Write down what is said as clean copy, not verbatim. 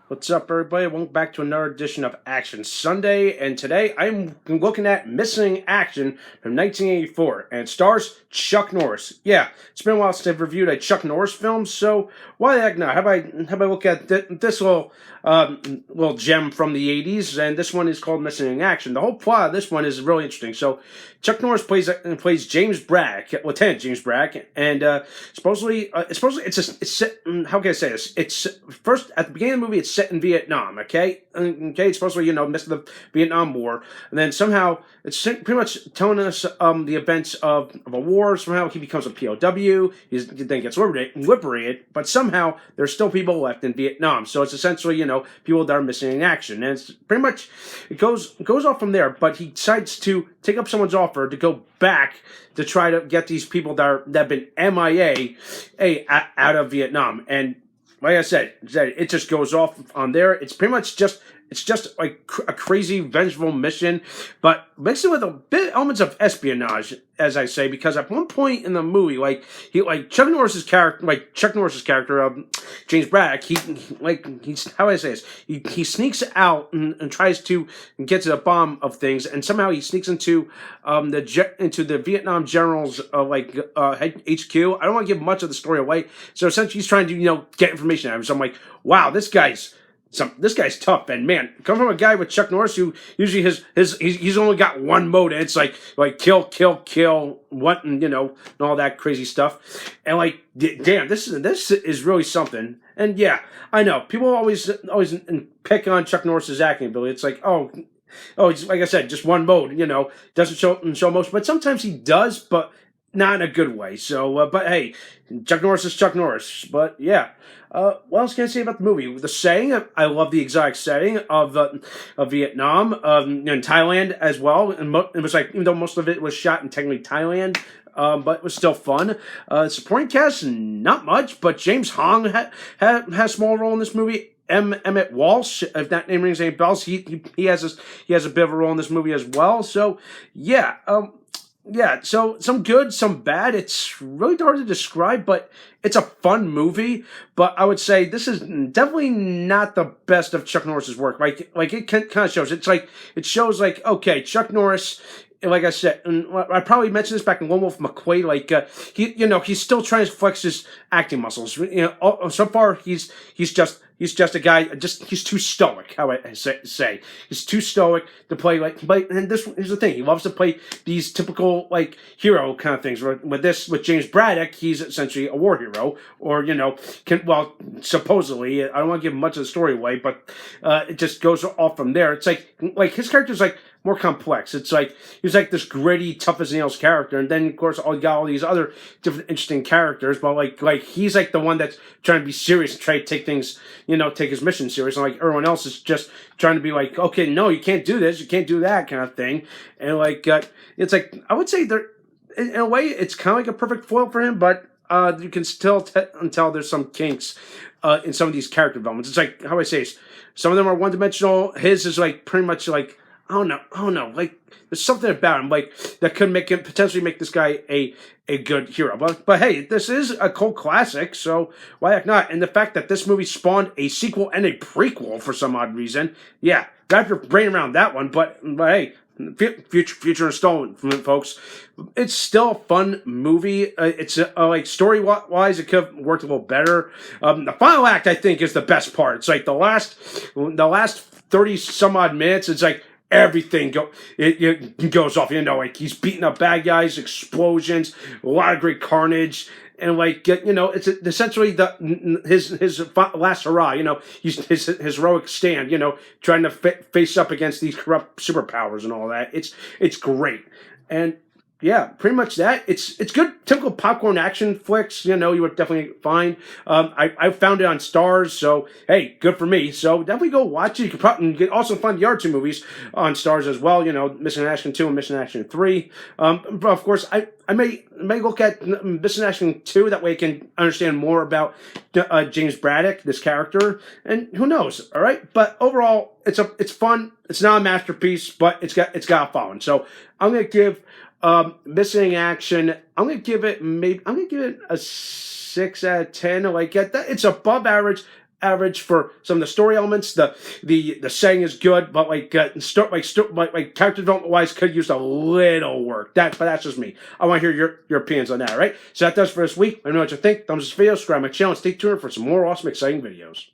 What's up, everybody? Welcome back to another edition of Action Sunday. And today I'm looking at Missing Action from 1984. And it stars Chuck Norris. Yeah, it's been a while since I've reviewed a Chuck Norris film, so why the heck not? How about I look at this little gem from the 80s? And this one is called Missing Action. The whole plot of this one is really interesting. So Chuck Norris plays James Braddock, Lieutenant James Braddock, and supposedly it's set. How can I say this? It's first at the beginning of the movie. It's set in Vietnam. Okay, it's supposedly midst of the Vietnam War, and then somehow it's pretty much telling us the events of a war. Somehow he becomes a POW. He then gets liberated, but somehow there's still people left in Vietnam. So it's essentially people that are missing in action, and it's pretty much it goes off from there. But he decides to take up someone's offer to go back to try to get these people that have been MIA out of Vietnam. And like I said, it just goes off on there. It's pretty much just like a crazy vengeful mission, but mixed with a bit elements of espionage, as I say, because at one point in the movie, Chuck Norris's character, James Braddock, he's how do I say this? He sneaks out and tries to get to the bottom of things, and somehow he sneaks into the Vietnam general's HQ. I don't want to give much of the story away, so essentially he's trying to get information out of him. So I'm like, wow, this guy's tough, and man, coming from a guy with Chuck Norris who usually he's only got one mode, and it's like kill, what, and all that crazy stuff, and damn, this is really something. And yeah, I know people always pick on Chuck Norris's acting ability. It's like it's, like I said, just one mode, doesn't show most, but sometimes he does, but not in a good way. So, but hey, Chuck Norris is Chuck Norris. But yeah, what else can I say about the movie? The setting, I love the exotic setting of Vietnam, and Thailand as well. And it was like, even though most of it was shot in technically Thailand, but it was still fun. Supporting cast, not much, but James Hong had a small role in this movie. Emmett Walsh, if that name rings any bells, he has a bit of a role in this movie as well. So yeah. Yeah, so some good, some bad. It's really hard to describe, but it's a fun movie. But I would say this is definitely not the best of Chuck Norris's work. Like it kind of shows. It shows okay, Chuck Norris. Like I said, and I probably mentioned this back in Lone Wolf McQuade. He's still trying to flex his acting muscles. So far he's just a guy. He's too stoic. How I say he's too stoic to play And here's the thing: he loves to play these typical hero kind of things. With James Braddock, he's essentially a war hero, or supposedly. I don't want to give much of the story away, but it just goes off from there. It's like his character's more complex. It's he's this gritty, tough as nails character, and then of course you got all these other different interesting characters. But he's the one that's trying to be serious and try to take things, take his mission serious. And everyone else is just trying to be okay, no, you can't do this, you can't do that kind of thing. And it's I would say they're in a way it's kind of like a perfect foil for him, but you can still tell there's some kinks in some of these character developments. It's how I say this, some of them are one dimensional. His is pretty much I don't know. There's something about him that could potentially make this guy a good hero. But hey, this is a cult classic, so why heck not? And the fact that this movie spawned a sequel and a prequel for some odd reason, yeah, wrap your brain around that one. But hey, future installment, folks. It's still a fun movie. It's story wise, it could have worked a little better. The final act, I think, is the best part. It's the last 30 some odd minutes. It's everything goes off. He's beating up bad guys, explosions, a lot of great carnage, and it's essentially his last hurrah. His heroic stand. Trying to face up against these corrupt superpowers and all that. It's great. And yeah, pretty much that. It's good, typical popcorn action flicks. You would definitely find. I found it on Stars, so hey, good for me. So definitely go watch it. You can probably also find the other two movies on Stars as well. Missing Action 2 and Missing Action 3. But of course, I may look at Missing Action 2. That way, I can understand more about James Braddock, this character, and who knows. All right, but overall, it's fun. It's not a masterpiece, but it's got a following. So I'm gonna give Missing Action, I'm gonna give it a 6 out of 10. It's above average. average for some of the story elements. The setting is good, but character development wise, could use a little work. But that's just me. I want to hear your opinions on that. All right. So that does for this week. Let me know what you think. Thumbs up this video, subscribe to my channel, and stay tuned for some more awesome, exciting videos.